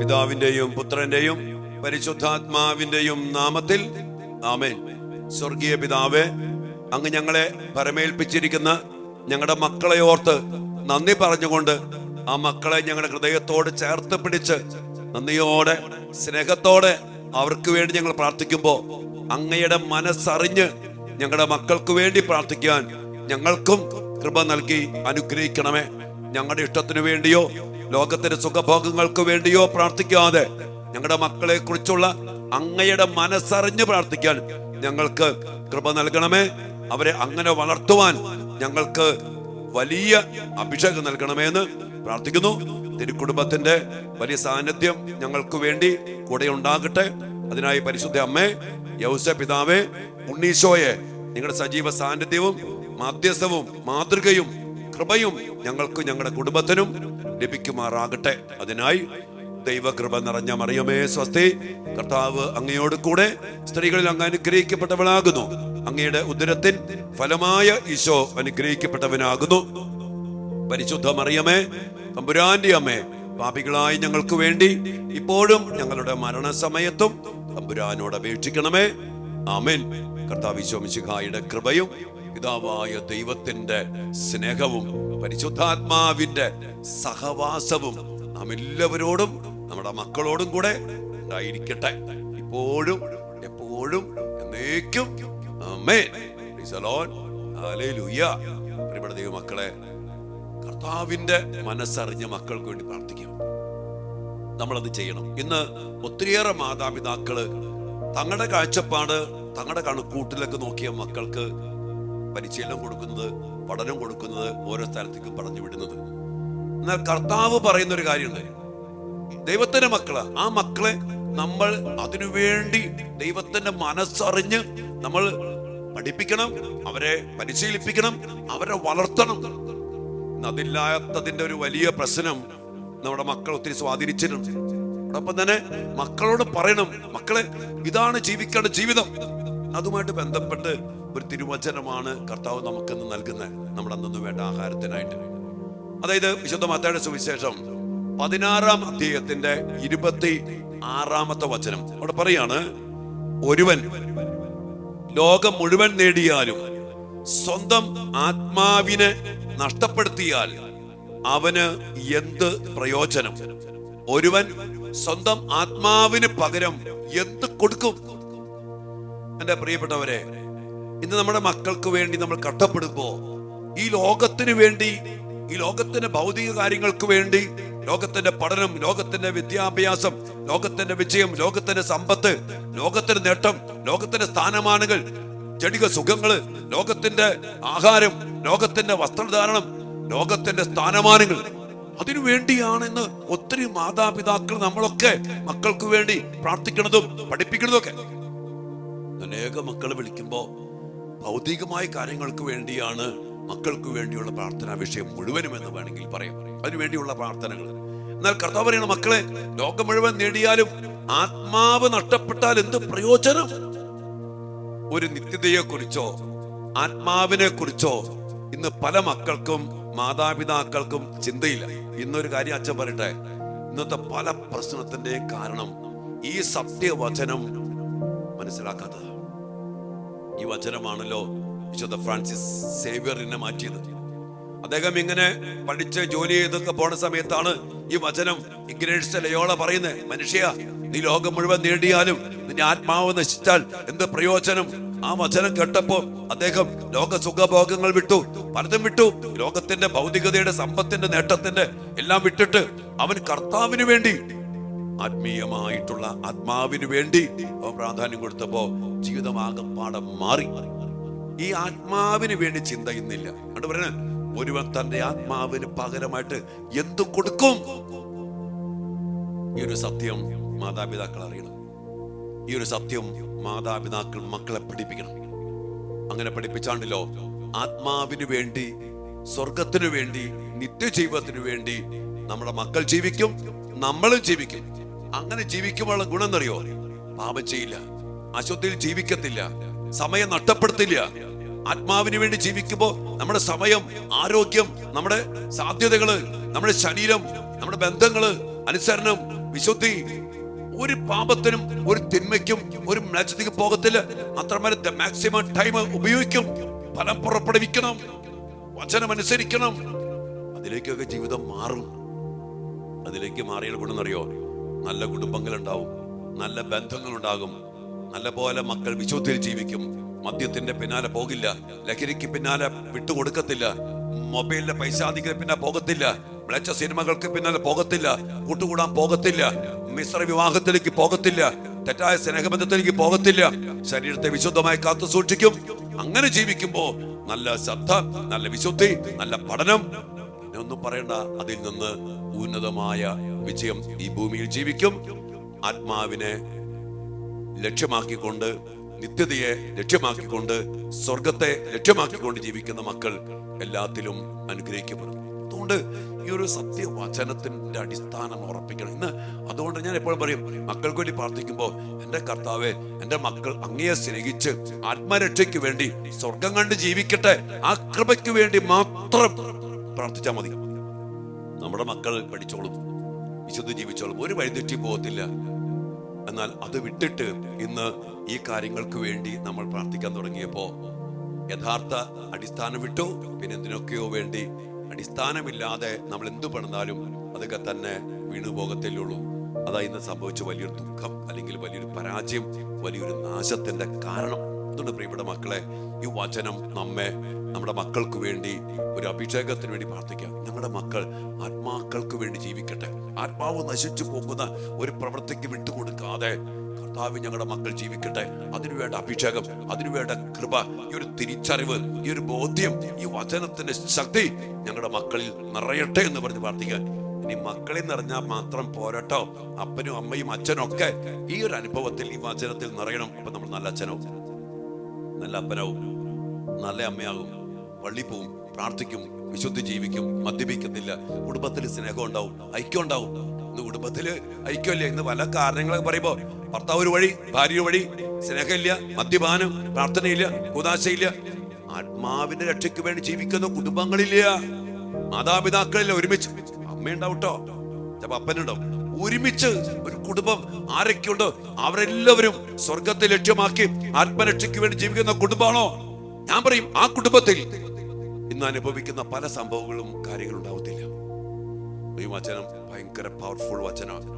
പിതാവിന്റെയും പുത്രന്റെയും പരിശുദ്ധാത്മാവിന്റെയും നാമത്തിൽ ആമേൻ. സ്വർഗീയ പിതാവേ, അങ്ങ് ഞങ്ങളെ പരമേൽപ്പിച്ചിരിക്കുന്ന ഞങ്ങളുടെ മക്കളെ ഓർത്ത് നന്ദി പറഞ്ഞുകൊണ്ട് ആ മക്കളെ ഞങ്ങളുടെ ഹൃദയത്തോട് ചേർത്ത് പിടിച്ച് നന്ദിയോടെ സ്നേഹത്തോടെ അവർക്ക് വേണ്ടി ഞങ്ങൾ പ്രാർത്ഥിക്കുമ്പോൾ അങ്ങയുടെ മനസ്സറിഞ്ഞ് ഞങ്ങളുടെ മക്കൾക്ക് വേണ്ടി പ്രാർത്ഥിക്കാൻ ഞങ്ങൾക്കും കൃപ നൽകി അനുഗ്രഹിക്കണമേ. ഞങ്ങളുടെ ഇഷ്ടത്തിനു വേണ്ടിയോ ലോകത്തിന്റെ സുഖഭോഗങ്ങൾക്ക് വേണ്ടിയോ പ്രാർത്ഥിക്കാതെ ഞങ്ങളുടെ മക്കളെ കുറിച്ചുള്ള അങ്ങയുടെ മനസ്സറിഞ്ഞ് പ്രാർത്ഥിക്കാൻ ഞങ്ങൾക്ക് കൃപ നൽകണമേ. അവരെ അങ്ങനെ വളർത്തുവാൻ ഞങ്ങൾക്ക് വലിയ അഭിഷേകം നൽകണമെന്ന് പ്രാർത്ഥിക്കുന്നു. തിരുക്കുടുംബത്തിന്റെ വലിയ സാന്നിധ്യം ഞങ്ങൾക്ക് വേണ്ടി കൂടെ ഉണ്ടാകട്ടെ. അതിനായി പരിശുദ്ധ അമ്മേ, യൗസേപ്പ് പിതാവേ, ഉണ്ണീശോയെ നിങ്ങളുടെ സജീവ സാന്നിധ്യവും മാധ്യസ്ഥവും മാതൃകയും കൃപയും ഞങ്ങൾക്ക് ഞങ്ങളുടെ കുടുംബത്തിനും ലഭിക്കുമാറാകട്ടെ. അതിനായി ദൈവകൃപ നിറഞ്ഞ മറിയമേ സ്വസ്തി, കർത്താവ് അങ്ങയോട് കൂടെ സ്ത്രീകളിൽ അങ്ങ് അനുഗ്രഹിക്കപ്പെട്ടവളാകുന്നു. അങ്ങയുടെ ഉദരത്തിൻ ഫലമായ ഈശോ അനുഗ്രഹിക്കപ്പെട്ടവനാകുന്നു. പരിശുദ്ധ മറിയമേ, തമ്പുരാന്റെ അമ്മേ, പാപികളായി ഞങ്ങൾക്ക് വേണ്ടി ഇപ്പോഴും ഞങ്ങളുടെ മരണസമയത്തും തമ്പുരാനോട് അപേക്ഷിക്കണമേ. ആമേൻ. കർത്താവ് ഈശോ മിശിഹായുടെ കൃപയും പിതാവായ ദൈവത്തിന്റെ സ്നേഹവും പരിശുദ്ധാത്മാവിന്റെ സഹവാസവും നാം എല്ലാവരോടും നമ്മുടെ മക്കളോടും കൂടെ ഉണ്ടായിരിക്കട്ടെ, ഇപ്പോഴും എപ്പോഴും എന്നേക്കും. ആമേൻ. Praise the Lord. ഹല്ലേലൂയ. പ്രിയപ്പെട്ട ദൈവമക്കളെ, കർത്താവിന്റെ മനസ്സറിഞ്ഞ മക്കൾക്ക് വേണ്ടി പ്രാർത്ഥിക്കാം. നമ്മളത് ചെയ്യണം. ഇന്ന് ഒത്തിരിയേറെ മാതാപിതാക്കള് തങ്ങളുടെ കാഴ്ചപ്പാട്, തങ്ങളുടെ കണക്കൂട്ടിലൊക്കെ നോക്കിയ മക്കൾക്ക് പരിശീലനം കൊടുക്കുന്നത്, പഠനം കൊടുക്കുന്നത്, ഓരോ സ്ഥലത്തേക്കും പറഞ്ഞു വിടുന്നത്. എന്നാൽ കർത്താവ് പറയുന്ന ഒരു കാര്യമുണ്ട്. ദൈവത്തിന്റെ മക്കള്, ആ മക്കളെ നമ്മൾ അതിനുവേണ്ടി ദൈവത്തിന്റെ മനസ്സറിഞ്ഞ് നമ്മൾ പഠിപ്പിക്കണം, അവരെ പരിശീലിപ്പിക്കണം, അവരെ വളർത്തണം. അതില്ലാത്തതിന്റെ ഒരു വലിയ പ്രശ്നം നമ്മുടെ മക്കൾ ഒത്തിരി സ്വാധീനിച്ചിട്ടുണ്ട്. അതോടൊപ്പം തന്നെ മക്കളോട് പറയണം, മക്കളെ ഇതാണ് ജീവിക്കേണ്ട ജീവിതം. അതുമായിട്ട് ബന്ധപ്പെട്ട് ഒരു തിരുവചനമാണ് കർത്താവ് നമുക്കിന്ന് നൽകുന്നത്, നമ്മുടെ അന്നു വേണ്ട ആഹാരത്തിനായിട്ട്. അതായത് വിശുദ്ധ മത്തായിയുടെ സുവിശേഷം 16-ാം അധ്യായത്തിന്റെ 26-ാമത്തെ വചനം. അവിടെ പറയാണ്, ഒരുവൻ ലോകം മുഴുവൻ നേടിയാലും സ്വന്തം ആത്മാവിനെ നഷ്ടപ്പെടുത്തിയാൽ അവന് എന്ത് പ്രയോജനം? ഒരുവൻ സ്വന്തം ആത്മാവിന് പകരം എന്ത് കൊടുക്കും? എന്റെ പ്രിയപ്പെട്ടവരെ, ഇന്ന് നമ്മുടെ മക്കൾക്ക് വേണ്ടി നമ്മൾ കഷ്ടപ്പെടുമ്പോ ഈ ലോകത്തിന് വേണ്ടി, ഈ ലോകത്തിന്റെ ഭൗതിക കാര്യങ്ങൾക്ക് വേണ്ടി, ലോകത്തിന്റെ പഠനം, ലോകത്തിന്റെ വിദ്യാഭ്യാസം, ലോകത്തിന്റെ വിജയം, ലോകത്തിന്റെ സമ്പത്ത്, ലോകത്തിന്റെ നേട്ടം, ലോകത്തിന്റെ സ്ഥാനമാനങ്ങൾ, ജടിക സുഖങ്ങള്, ലോകത്തിന്റെ ആഹാരം, ലോകത്തിന്റെ വസ്ത്രധാരണം, ലോകത്തിന്റെ സ്ഥാനമാനങ്ങൾ, അതിനു വേണ്ടിയാണെന്ന് ഒത്തിരി മാതാപിതാക്കൾ നമ്മളൊക്കെ മക്കൾക്ക് വേണ്ടി പ്രാർത്ഥിക്കുന്നതും പഠിപ്പിക്കുന്നതും ഒക്കെ. അനേക മക്കൾ വിളിക്കുമ്പോ ഭൗതികമായ കാര്യങ്ങൾക്ക് വേണ്ടിയാണ് മക്കൾക്ക് വേണ്ടിയുള്ള പ്രാർത്ഥനാ വിഷയം മുഴുവനും എന്ന് വേണമെങ്കിൽ പറയാം. അതിനുവേണ്ടിയുള്ള പ്രാർത്ഥനകൾ. എന്നാൽ കർത്താവ് പറയുന്ന, മക്കളെ ലോകം മുഴുവൻ നേടിയാലും ആത്മാവ് നഷ്ടപ്പെട്ടാൽ എന്ത് പ്രയോജനം? ഒരു നിത്യതയെ കുറിച്ചോ ആത്മാവിനെ കുറിച്ചോ ഇന്ന് പല മക്കൾക്കും മാതാപിതാക്കൾക്കും ചിന്തയില്ല. ഇന്നൊരു കാര്യം അച്ഛൻ പറയട്ടെ, ഇന്നത്തെ പല പ്രശ്നത്തിന്റെയും കാരണം ഈ സത്യവചനം മനസ്സിലാക്കാത്തത്. ഈ വചനമാണല്ലോ വിശുദ്ധ ഫ്രാൻസിസ് സേവ്യറിനെ മാറ്റിയത്. അദ്ദേഹം ഇങ്ങനെ പഠിച്ച് ജോലി ചെയ്തൊക്കെ പോണ സമയത്താണ് ഈ വചനം ഇഗ്നേഷ്യസ് ലയോള പറയുന്നത്, മനുഷ്യ നീ ലോകം മുഴുവൻ നേടിയാലും നിന്റെ ആത്മാവ് നശിച്ചാൽ എന്ത് പ്രയോജനം? ആ വചനം കേട്ടപ്പോ അദ്ദേഹം ലോക സുഖഭോഗങ്ങൾ വിട്ടു, പലതും വിട്ടു. ലോകത്തിന്റെ ഭൗതികതയുടെ, സമ്പത്തിന്റെ, നേട്ടത്തിന്റെ എല്ലാം വിട്ടിട്ട് അവൻ കർത്താവിന് വേണ്ടി, ആത്മീയമായിട്ടുള്ള ആത്മാവിന് വേണ്ടി അവൻ പ്രാധാന്യം കൊടുത്തപ്പോ ജീവിതമാകപ്പാടെ മാറി. ഈ ആത്മാവിന് വേണ്ടി ചിന്ത ഇന്നില്ല. അതുകൊണ്ട് പറയുന്നത്, ഒരുവൻ തന്റെ ആത്മാവിന് പകരമായിട്ട് എന്തു കൊടുക്കും? ഈ ഒരു സത്യം മാതാപിതാക്കൾ അറിയണം. ഈ ഒരു സത്യം മാതാപിതാക്കൾ മക്കളെ പഠിപ്പിക്കണം. അങ്ങനെ പഠിപ്പിച്ചാണ്ടല്ലോ ആത്മാവിന് വേണ്ടി, സ്വർഗത്തിനു വേണ്ടി, നിത്യജീവിതത്തിനു വേണ്ടി നമ്മുടെ മക്കൾ ജീവിക്കും, നമ്മളും ജീവിക്കും. അങ്ങനെ ജീവിക്കുമ്പോഴുള്ള ഗുണം എന്നറിയോ? പാപം ചെയ്യില്ല, അശുദ്ധിയിൽ ജീവിക്കത്തില്ല, സമയം നഷ്ടപ്പെടുത്തില്ല. ആത്മാവിന് വേണ്ടി ജീവിക്കുമ്പോൾ നമ്മുടെ സമയം, ആരോഗ്യം, നമ്മുടെ സാധ്യതകള്, നമ്മുടെ ശരീരം, നമ്മുടെ ബന്ധങ്ങള്, അനുസരണം, വിശുദ്ധി ഒരു പാപത്തിനും ഒരു തിന്മയ്ക്കും ഒരു മ്ലേച്ഛതയ്ക്ക് പോകത്തില്ല. അത്രമേലെ മാക്സിമം ടൈം ഉപയോഗിക്കും. ഫലം പുറപ്പെടുവിക്കണം, വചനം അനുസരിക്കണം. അതിലേക്കൊക്കെ ജീവിതം മാറും. അതിലേക്ക് മാറിയാൽ ഗുണമെന്നറിയോ? നല്ല കുടുംബങ്ങളുണ്ടാവും, നല്ല ബന്ധങ്ങളുണ്ടാകും, നല്ല പോലെ മക്കൾ വിശുദ്ധിയിൽ ജീവിക്കും. മദ്യത്തിന്റെ പിന്നാലെ പോകില്ല, ലഹരിക്ക് പിന്നാലെ വിട്ടുകൊടുക്കത്തില്ല, മൊബൈലിലെ പൈസാധികത്തിന് പിന്നാലെ പോകത്തില്ല, മ്ലേച്ഛ സിനിമകൾക്ക് പിന്നാലെ പോകത്തില്ല, കൂട്ടുകൂടാൻ പോകത്തില്ല, മിശ്ര വിവാഹത്തിലേക്ക് പോകത്തില്ല, തെറ്റായ സ്നേഹബന്ധത്തിലേക്ക് പോകത്തില്ല. ശരീരത്തെ വിശുദ്ധമായി കാത്തു സൂക്ഷിക്കും. അങ്ങനെ ജീവിക്കുമ്പോ നല്ല ശ്രദ്ധ, നല്ല വിശുദ്ധി, നല്ല പഠനം, പിന്നെ ഒന്നും പറയണ്ട. അതിൽ നിന്ന് ഉന്നതമായ വിജയം ഈ ഭൂമിയിൽ ജീവിക്കും. ആത്മാവിനെ ലക്ഷ്യമാക്കിക്കൊണ്ട്, നിത്യതയെ ലക്ഷ്യമാക്കിക്കൊണ്ട്, സ്വർഗത്തെ ലക്ഷ്യമാക്കിക്കൊണ്ട് ജീവിക്കുന്ന മക്കൾ എല്ലാത്തിലും അനുഗ്രഹിക്കപ്പെടും. അതുകൊണ്ട് ഈ ഒരു സത്യവചനത്തിന്റെ അടിസ്ഥാനം ഉറപ്പിക്കണം. ഇന്ന് അതുകൊണ്ട് ഞാൻ എപ്പോഴും പറയും, മക്കൾക്ക് വേണ്ടി പ്രാർത്ഥിക്കുമ്പോൾ, എന്റെ കർത്താവേ, എന്റെ മക്കൾ അങ്ങയെ സ്നേഹിച്ച് ആത്മരക്ഷയ്ക്ക് വേണ്ടി സ്വർഗം കണ്ട് ജീവിക്കട്ടെ, ആ കൃപയ്ക്ക് വേണ്ടി മാത്രം പ്രാർത്ഥിച്ചാൽ മതി. നമ്മുടെ മക്കൾ പഠിച്ചോളും, വിശുദ്ധ ജീവിച്ചോളും, ഒരു വഴിതെറ്റി പോകത്തില്ല. എന്നാൽ അത് വിട്ടിട്ട് ഇന്ന് ഈ കാര്യങ്ങൾക്ക് വേണ്ടി നമ്മൾ പ്രാർത്ഥിക്കാൻ തുടങ്ങിയപ്പോ യഥാർത്ഥ അടിസ്ഥാനം വിട്ടു. പിന്നെ എന്തിനൊക്കെയോ വേണ്ടി അടിസ്ഥാനമില്ലാതെ നമ്മൾ എന്തു പണിതാലും അതൊക്കെ തന്നെ വീണു പോകത്തേയുള്ളൂ. അതാ ഇന്ന് സംഭവിച്ച വലിയൊരു ദുഃഖം, അല്ലെങ്കിൽ വലിയൊരു പരാജയം, വലിയൊരു നാശത്തിന്റെ കാരണം. അതുകൊണ്ട് പ്രിയപ്പെട്ട മക്കളെ, ഈ വചനം നമ്മുടെ മക്കൾക്ക് വേണ്ടി ഒരു അഭിഷേകത്തിന് വേണ്ടി പ്രാർത്ഥിക്കാം. ഞങ്ങളുടെ മക്കൾ ആത്മാക്കൾക്ക് വേണ്ടി ജീവിക്കട്ടെ. ആത്മാവ് നശിച്ചു പോകുന്ന ഒരു പ്രവൃത്തിക്ക് വിട്ടുകൊടുക്കാതെ കർത്താവ് ഞങ്ങളുടെ മക്കൾ ജീവിക്കട്ടെ. അതിനുവേണ്ട അഭിഷേകം, അതിനുവേണ്ട കൃപ, ഈ ഒരു തിരിച്ചറിവ്, ഈ ഒരു ബോധ്യം, ഈ വചനത്തിന്റെ ശക്തി ഞങ്ങളുടെ മക്കളിൽ നിറയട്ടെ എന്ന് പറഞ്ഞ് പ്രാർത്ഥിക്കാൻ. ഇനി മക്കളിൽ നിറഞ്ഞാൽ മാത്രം പോരട്ടോ, അപ്പനും അമ്മയും അച്ഛനും ഒക്കെ ഈ ഒരു അനുഭവത്തിൽ, ഈ വചനത്തിൽ നിറയണം. അപ്പൊ നമ്മൾ നല്ല അച്ഛനാവും, നല്ല അപ്പനാവും, നല്ല അമ്മയാകും, പള്ളി പോവും, പ്രാർത്ഥിക്കും, വിശുദ്ധി ജീവിക്കും, മദ്യപിക്കത്തില്ല, കുടുംബത്തിൽ സ്നേഹം ഉണ്ടാവും, ഐക്യം ഉണ്ടാവും. ഇന്ന് കുടുംബത്തില് ഐക്യമില്ല. ഇന്ന് പല കാരണങ്ങളൊക്കെ പറയുമ്പോ ഭർത്താവ് ഒരു വഴി, ഭാര്യ വഴി, സ്നേഹമില്ല, മദ്യപാനം, പ്രാർത്ഥനയില്ല, കുദാശയില്ല. ആത്മാവിന്റെ രക്ഷയ്ക്ക് വേണ്ടി ജീവിക്കുന്ന കുടുംബങ്ങളില്ല, മാതാപിതാക്കളില്ല. ഒരുമിച്ച് അമ്മയുണ്ടാവട്ടോ, ചിലപ്പോ അപ്പനുണ്ടാവും. ഒരുമിച്ച് ഒരു കുടുംബം ആരൊക്കെയുണ്ടോ അവരെല്ലാവരും സ്വർഗത്തെ ലക്ഷ്യമാക്കി ആത്മരക്ഷയ്ക്ക് വേണ്ടി ജീവിക്കുന്ന കുടുംബമാണോ? ഞാൻ പറയും, ആ കുടുംബത്തിൽ ഇന്ന് അനുഭവിക്കുന്ന പല സംഭവങ്ങളും കാര്യങ്ങളും ഉണ്ടാവത്തില്ല. ഈ വചനം ഭയങ്കര പവർഫുൾ വചനമാണ്.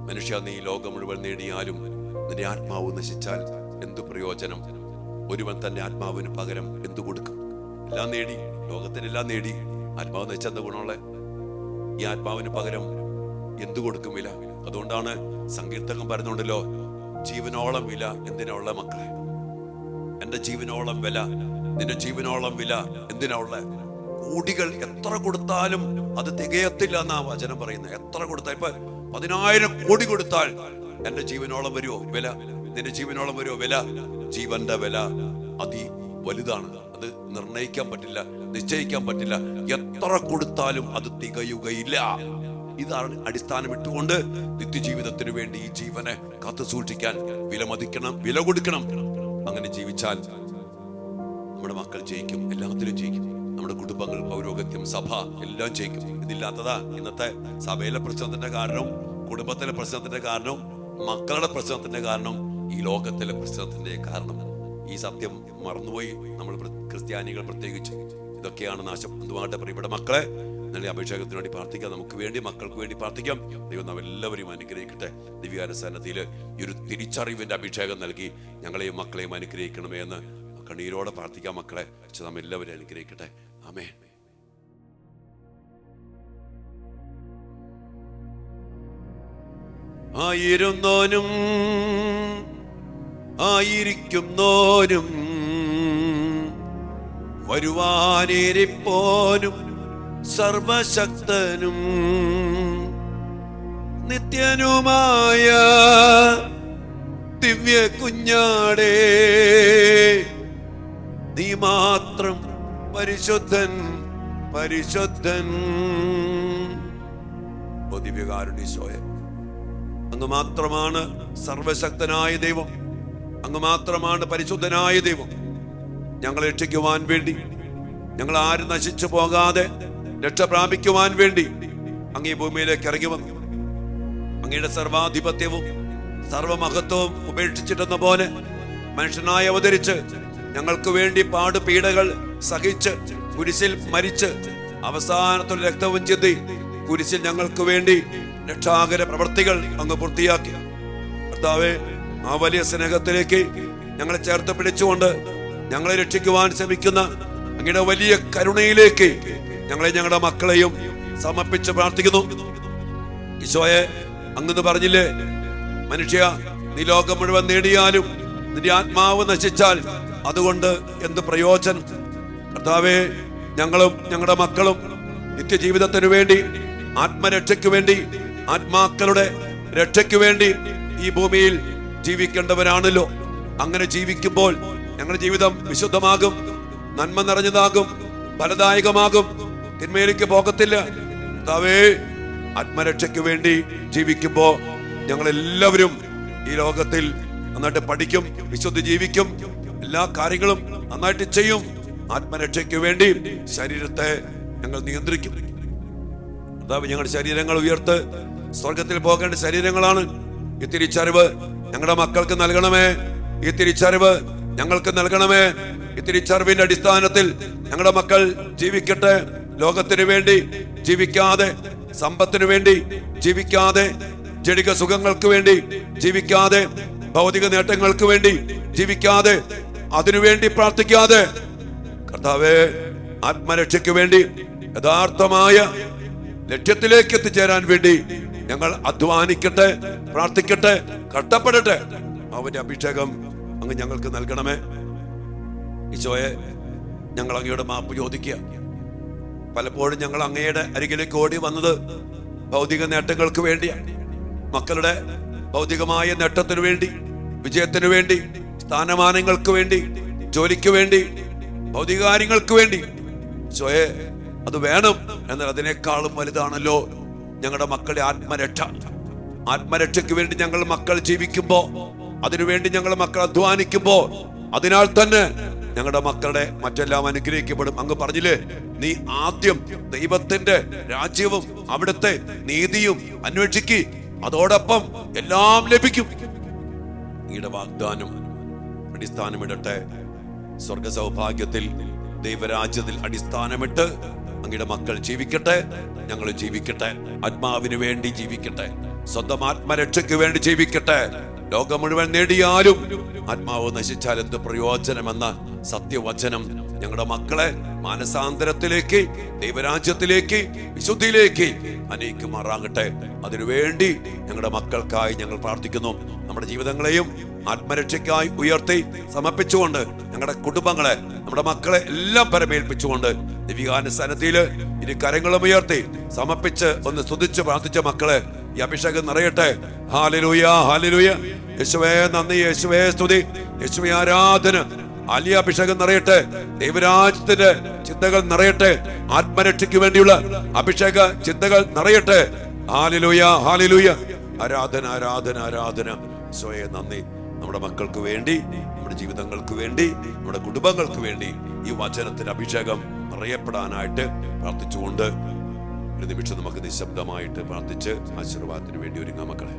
മനുഷ്യ, നീ ലോകം മുഴുവൻ നേടിയാലും നിന്റെ ആത്മാവ് നശിച്ചാൽ എന്തു പ്രയോജനം? ഒരുവൻ തന്റെ ആത്മാവിന് പകരം എന്തു കൊടുക്കും? എല്ലാം നേടി, ലോകത്തിനെല്ലാം നേടി, ആത്മാവ് നശിച്ചെന്ത ഗുണമുള്ള? ഈ ആത്മാവിന് പകരം എന്തു കൊടുക്കും വില? അതുകൊണ്ടാണ് സങ്കീർത്തകം പറയുന്നുണ്ടല്ലോ, ജീവനോളം വില എന്തിനാ ഉള്ള മക്കളെ? എന്റെ ജീവനോളം വില, നിന്റെ ജീവനോളം വില എന്തിനാ ഉള്ള? കോടികൾ എത്ര കൊടുത്താലും അത് തികയത്തില്ല എന്നാ വചനം പറയുന്നത്. എത്ര കൊടുത്താൽ, ഇപ്പൊ 10,000 കോടി കൊടുത്താൽ എന്റെ ജീവനോളം വരുമോ വില? നിന്റെ ജീവനോളം വരുമോ വില? ജീവന്റെ വില അതി വലുതാണ്. അത് നിർണയിക്കാൻ പറ്റില്ല, നിശ്ചയിക്കാൻ പറ്റില്ല. എത്ര കൊടുത്താലും അത് തികയുകയില്ല. ഇതാണ് അടിസ്ഥാനം ഇട്ടുകൊണ്ട് നിത്യജീവിതത്തിന് വേണ്ടി ഈ ജീവനെ കാത്തു സൂക്ഷിക്കാൻ വില മതിക്കണം, വില കൊടുക്കണം. അങ്ങനെ ജീവിച്ചാൽ നമ്മുടെ മക്കൾ ജയിക്കും, എല്ലാത്തിലും ജയിക്കും. നമ്മുടെ കുടുംബങ്ങൾ, പൗരോഹിത്യം, സഭ എല്ലാം ജയിക്കും. ഇതില്ലാത്തതാ ഇന്നത്തെ സഭയിലെ പ്രശ്നത്തിന്റെ കാരണം, കുടുംബത്തിലെ പ്രശ്നത്തിന്റെ കാരണം, മക്കളുടെ പ്രശ്നത്തിന്റെ കാരണം, ഈ ലോകത്തിലെ പ്രശ്നത്തിന്റെ കാരണം. ഈ സത്യം മറന്നുപോയി നമ്മൾ ക്രിസ്ത്യാനികൾ പ്രത്യേകിച്ച്. ഇതൊക്കെയാണ് നാശം. എന്തുമാകട്ടെ പ്രിയപ്പെട്ട മക്കളെ, നല്ല അഭിഷേകത്തിന് വേണ്ടി പ്രാർത്ഥിക്കാം. നമുക്ക് വേണ്ടി, മക്കൾക്ക് വേണ്ടി പ്രാർത്ഥിക്കാം. ദൈവം നാം എല്ലാവരെയും അനുഗ്രഹിക്കട്ടെ. ദിവ്യാനുസരണത്തിൽ ഈ ഒരു തിരിച്ചറിവിന്റെ അഭിഷേകം നൽകി ഞങ്ങളെയും മക്കളെയും അനുഗ്രഹിക്കണമേ എന്ന് കണ്ണീരോടെ പ്രാർത്ഥിക്കാം. മക്കളെ നാം എല്ലാവരെയും അനുഗ്രഹിക്കട്ടെ. ആമേൻ. ആയിരുന്നോനും ആയിരിക്കുന്നോനും വരുവാനിരിപ്പോനും സർവശക്തനും നിത്യനുമായ ദിവ്യ കുഞ്ഞാടേ, നീ മാത്രം പരിശുദ്ധൻ, പരിശുദ്ധൻ. ഓ ദിവ്യകാരുണ്യശോയെ, അങ്ങ് മാത്രമാണ് സർവശക്തനായ ദൈവം, അങ്ങ് മാത്രമാണ് പരിശുദ്ധനായ ദൈവം. ഞങ്ങളെ രക്ഷിക്കുവാൻ വേണ്ടി, ഞങ്ങൾ ആരും നശിച്ചു പോകാതെ രക്ഷ പ്രാപിക്കുവാൻ വേണ്ടി അങ്ങ് ഈ ഭൂമിയിലേക്ക് ഇറങ്ങി വന്നു. അങ്ങയുടെ സർവാധിപത്യവും സർവമഹത്വവും ഉപേക്ഷിച്ചിട്ടെന്ന പോലെ മനുഷ്യനായി അവതരിച്ച് ഞങ്ങൾക്ക് വേണ്ടി പാടുപീഡകൾ സഹിച്ച് കുരിശിൽ മരിച്ച് അവസാനത്തുള്ള രക്തവും ചിന്തി കുരിശിൽ ഞങ്ങൾക്ക് വേണ്ടി രക്ഷാകര പ്രവർത്തികൾ അങ്ങ് പൂർത്തിയാക്കി. കർത്താവേ, ആ വലിയ സ്നേഹത്തിലേക്ക് ഞങ്ങളെ ചേർത്ത് പിടിച്ചുകൊണ്ട് ഞങ്ങളെ രക്ഷിക്കുവാൻ ശ്രമിക്കുന്ന അങ്ങയുടെ വലിയ കരുണയിലേക്ക് ഞങ്ങളെ ഞങ്ങളുടെ മക്കളെയും സമർപ്പിച്ച് പ്രാർത്ഥിക്കുന്നു. ഈശോയെ, അങ്ങ് പറഞ്ഞില്ലേ, മനുഷ്യ, നീ ലോകം മുഴുവൻ നേടിയാലും നിന്റെ ആത്മാവ് നശിച്ചാൽ അതുകൊണ്ട് എന്ത് പ്രയോജനം? കർത്താവേ, ഞങ്ങളും ഞങ്ങളുടെ മക്കളും നിത്യജീവിതത്തിനു വേണ്ടി, ആത്മരക്ഷയ്ക്ക് വേണ്ടി, ആത്മാക്കളുടെ രക്ഷയ്ക്ക് വേണ്ടി ഈ ഭൂമിയിൽ ജീവിക്കേണ്ടവരാണല്ലോ. അങ്ങനെ ജീവിക്കുമ്പോൾ ഞങ്ങളുടെ ജീവിതം വിശുദ്ധമാകും, നന്മ നിറഞ്ഞതാകും, ഫലദായകമാകും, തിന്മയിലേക്ക് പോകത്തില്ല. കർത്താവേ, ആത്മരക്ഷയ്ക്ക് വേണ്ടി ജീവിക്കുമ്പോൾ ഞങ്ങളെല്ലാവരും ഈ ലോകത്തിൽ നന്നായിട്ട് പഠിക്കും, വിശുദ്ധി ജീവിക്കും, എല്ലാ കാര്യങ്ങളും നന്നായിട്ട് ചെയ്യും. ആത്മരക്ഷയ്ക്ക് വേണ്ടി ശരീരത്തെ ഞങ്ങൾ നിയന്ത്രിക്കും. കർത്താവ്, ഞങ്ങളുടെ ശരീരങ്ങൾ ഉയർത്ത് സ്വർഗത്തിൽ പോകേണ്ട ശരീരങ്ങളാണ്. ഈ തിരിച്ചറിവ് ഞങ്ങളുടെ മക്കൾക്ക് നൽകണമേ. ഈ തിരിച്ചറിവ് ഞങ്ങൾക്ക് നൽകണമേ. ഈ തിരിച്ചറിവിന്റെ അടിസ്ഥാനത്തിൽ ഞങ്ങളുടെ മക്കൾ ജീവിക്കട്ടെ. ലോകത്തിന് വേണ്ടി ജീവിക്കാതെ, സമ്പത്തിനു വേണ്ടി ജീവിക്കാതെ, ജഡിക സുഖങ്ങൾക്ക് വേണ്ടി ജീവിക്കാതെ, ഭൗതിക നേട്ടങ്ങൾക്ക് വേണ്ടി ജീവിക്കാതെ, അതിനുവേണ്ടി പ്രാർത്ഥിക്കാതെ, കർത്താവേ, ആത്മരക്ഷയ്ക്ക് വേണ്ടി യഥാർത്ഥമായ ലക്ഷ്യത്തിലേക്ക് എത്തിച്ചേരാൻ വേണ്ടി ഞങ്ങൾ അധ്വാനിക്കട്ടെ, പ്രാർത്ഥിക്കട്ടെ, കഷ്ടപ്പെടട്ടെ. അവന്റെ അഭിഷേകം അങ്ങ് ഞങ്ങൾക്ക് നൽകണമേ. ഈശോയെ, ഞങ്ങൾ അങ്ങയോട് മാപ്പ് ചോദിക്കുക. പലപ്പോഴും ഞങ്ങൾ അങ്ങയുടെ അരികിലേക്ക് ഓടി വന്നത് ഭൗതിക നേട്ടങ്ങൾക്ക് വേണ്ടിയാണ്. മക്കളുടെ ഭൗതികമായ നേട്ടത്തിനു വേണ്ടി, വിജയത്തിനു വേണ്ടി, സ്ഥാനമാനങ്ങൾക്ക് വേണ്ടി, ജോലിക്ക് വേണ്ടി, ഭൗതിക കാര്യങ്ങൾക്ക് വേണ്ടി. ഈശോയെ, അത് വേണം. എന്നാൽ അതിനേക്കാളും വലുതാണല്ലോ ഞങ്ങളുടെ മക്കളുടെ ആത്മരക്ഷ. ആത്മരക്ഷയ്ക്ക് വേണ്ടി ഞങ്ങൾ മക്കൾ ജീവിക്കുമ്പോ, അതിനുവേണ്ടി ഞങ്ങൾ മക്കൾ അധ്വാനിക്കുമ്പോ, അതിനാൽ തന്നെ ഞങ്ങളുടെ മക്കളുടെ മറ്റെല്ലാം അനുഗ്രഹിക്കപ്പെടും. അങ്ങ് പറഞ്ഞില്ലേ, നീ ആദ്യം ദൈവത്തിന്റെ രാജ്യവും അവിടുത്തെ നീതിയും അന്വേഷിക്ക്, അതോടൊപ്പം എല്ലാം ലഭിക്കും. ഈയുടെ വാഗ്ദാനം അടിസ്ഥാനമിടട്ടെ. സ്വർഗ സൗഭാഗ്യത്തിൽ, ദൈവരാജ്യത്തിൽ അടിസ്ഥാനമിട്ട് അങ്ങയുടെ മക്കൾ ജീവിക്കട്ടെ, ഞങ്ങൾ ജീവിക്കട്ടെ. ആത്മാവിന് വേണ്ടി ജീവിക്കട്ടെ, സ്വന്തം ആത്മരക്ഷയ്ക്ക് വേണ്ടി ജീവിക്കട്ടെ. ലോകം മുഴുവൻ നേടിയാലും ആത്മാവ് നശിച്ചാൽ എന്ത് പ്രയോജനമെന്ന സത്യവചനം ഞങ്ങളുടെ മക്കളെ മാനസാന്തരത്തിലേക്ക്, ദൈവരാജ്യത്തിലേക്ക്, വിശുദ്ധിയിലേക്ക് അനയിക്കുമാറാകട്ടെ. അതിനുവേണ്ടി ഞങ്ങളുടെ മക്കൾക്കായി ഞങ്ങൾ പ്രാർത്ഥിക്കുന്നു. നമ്മുടെ ജീവിതങ്ങളെയും ആത്മരക്ഷയ്ക്കായി ഉയർത്തി സമർപ്പിച്ചുകൊണ്ട് ഞങ്ങളുടെ കുടുംബങ്ങളെ, നമ്മുടെ മക്കളെ എല്ലാം പരമേൽപ്പിച്ചുകൊണ്ട് ദിവ്യാനുസന്നതിയില് ഇനി കരങ്ങളും ഉയർത്തി സമർപ്പിച്ച് ഒന്ന് സ്തുതിച്ച് പ്രാർത്ഥിച്ച മക്കളെ ഈ അഭിഷേകം നിറയട്ടെ. Hallelujah, hallelujah. യേശുവേ നന്ദി, യേശുവേ സ്തുതി, യേശുവേ ആരാധന. വലിയ അഭിഷേകം നിറയട്ടെ. ദൈവരാജ്യത്തിന്റെ ചിന്തകൾ നിറയട്ടെ. ആത്മരക്ഷയ്ക്ക് വേണ്ടിയുള്ള അഭിഷേക ചിന്തകൾ നിറയട്ടെ. Hallelujah, hallelujah. ആരാധന, ആരാധന, ആരാധന. യേശുവേ നന്ദി. നമ്മുടെ മക്കൾക്ക് വേണ്ടി, നമ്മുടെ ജീവിതങ്ങൾക്ക് വേണ്ടി, നമ്മുടെ കുടുംബങ്ങൾക്ക് വേണ്ടി ഈ വചനത്തിന്റെ അഭിഷേകം അറിയപ്പെടാനായിട്ട് പ്രാർത്ഥിച്ചുകൊണ്ട് ഒരു നിമിഷം നമുക്ക് നിശബ്ദമായിട്ട് പ്രാർത്ഥിച്ച് ആശീർവാദത്തിന് വേണ്ടി ഒരുങ്ങാം മക്കളെ.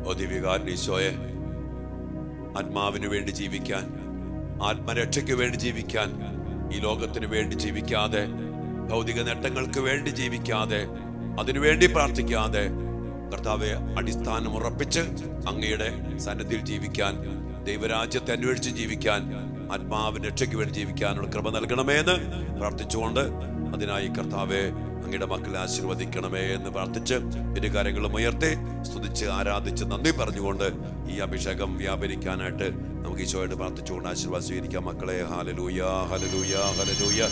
ഓ ദിവ്യകാരൻ ഈശോയെ, ആത്മാവിന് വേണ്ടി ജീവിക്കാൻ, ആത്മരക്ഷയ്ക്ക് വേണ്ടി ജീവിക്കാൻ, ഈ ലോകത്തിന് വേണ്ടി ജീവിക്കാതെ, ഭൗതിക നേട്ടങ്ങൾക്ക് വേണ്ടി ജീവിക്കാതെ, അതിനുവേണ്ടി പ്രാർത്ഥിക്കാതെ, കർത്താവെ അടിസ്ഥാനം ഉറപ്പിച്ച് അങ്ങയുടെ സന്നിധിയിൽ ജീവിക്കാൻ, ദൈവരാജ്യത്തെ അന്വേഷിച്ച് ജീവിക്കാൻ, ആത്മാവിന്റെ രക്ഷയ്ക്ക് വേണ്ടി ജീവിക്കാനുള്ള കൃപ നൽകണമേ എന്ന് പ്രാർത്ഥിച്ചുകൊണ്ട്, അതിനായി കർത്താവെ അങ്ങയുടെ മക്കളെ ആശീർവദിക്കണമേ എന്ന് പ്രാർത്ഥിച്ച് ഇരു കാര്യങ്ങളും ഉയർത്തി സ്തുതിച്ച് ആരാധിച്ച് നന്ദി പറഞ്ഞുകൊണ്ട് ഈ അഭിഷേകം വ്യാപരിക്കാനായിട്ട് നമുക്ക് ഈശോയോട് പ്രാർത്ഥിച്ചുകൊണ്ട് ആശീർവാദം സ്വീകരിക്കാം മക്കളെ. Hallelujah, hallelujah, hallelujah.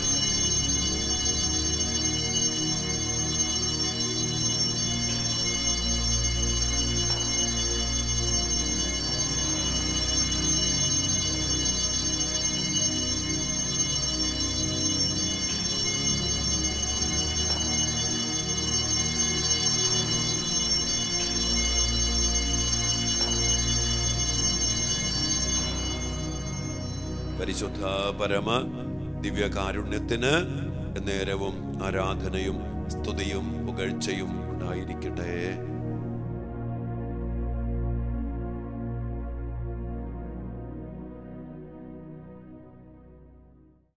പരിശുദ്ധ പരമ ദിവ്യകാരുണ്യത്തിന് നേരവും ആരാധനയും സ്തുതിയും പുകഴ്ചയും ഉണ്ടായിരിക്കട്ടെ.